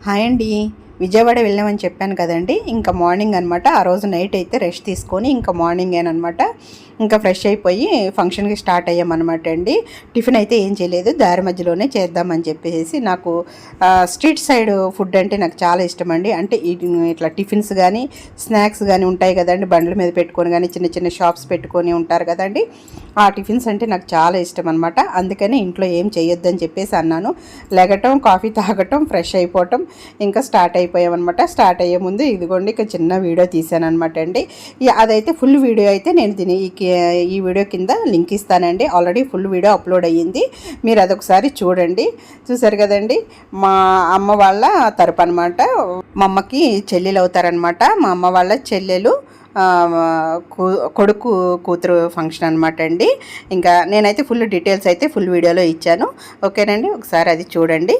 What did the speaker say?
Hi అండి. విజయవాడ వెళ్ళామని చెప్పాను కదండి. ఇంకా మార్నింగ్ అనమాట. ఆ రోజు నైట్ అయితే రెస్ట్ తీసుకొని ఇంకా మార్నింగేనమాట ఇంకా ఫ్రెష్ అయిపోయి ఫంక్షన్కి స్టార్ట్ అయ్యామన్నమాట అండి. టిఫిన్ అయితే ఏం చేయలేదు, దారి మధ్యలోనే చేద్దామని చెప్పేసి. నాకు స్ట్రీట్ సైడ్ ఫుడ్ అంటే నాకు చాలా ఇష్టం అండి. అంటే ఇట్లా టిఫిన్స్ కానీ స్నాక్స్ కానీ ఉంటాయి కదండి, బండ్ల మీద పెట్టుకొని కానీ చిన్న చిన్న షాప్స్ పెట్టుకొని ఉంటారు కదండి. ఆ టిఫిన్స్ అంటే నాకు చాలా ఇష్టం అనమాట. అందుకని ఇంట్లో ఏం చేయొద్దని చెప్పేసి అన్నాను. లెగటం, కాఫీ తాగటం, ఫ్రెష్ అయిపోవటం, ఇంకా స్టార్ట్ అయిపోయామన్నమాట. స్టార్ట్ అయ్యే ముందు ఇదిగోండి ఇక చిన్న వీడియో తీసాను అనమాట అండి. అదైతే ఫుల్ వీడియో అయితే నేను ఈ వీడియో కింద లింక్ ఇస్తానండి. ఆల్రెడీ ఫుల్ వీడియో అప్లోడ్ అయ్యింది, మీరు అదొకసారి చూడండి. చూసారు కదండి, మా అమ్మ వాళ్ళ తరపు అనమాట. మా అమ్మకి చెల్లెలు అవుతారనమాట. మా అమ్మ వాళ్ళ చెల్లెలు కొడుకు కూతురు ఫంక్షన్ అనమాట అండి. ఇంకా నేనైతే ఫుల్ డీటెయిల్స్ అయితే ఫుల్ వీడియోలో ఇచ్చాను. ఓకేనండి, ఒకసారి అది చూడండి.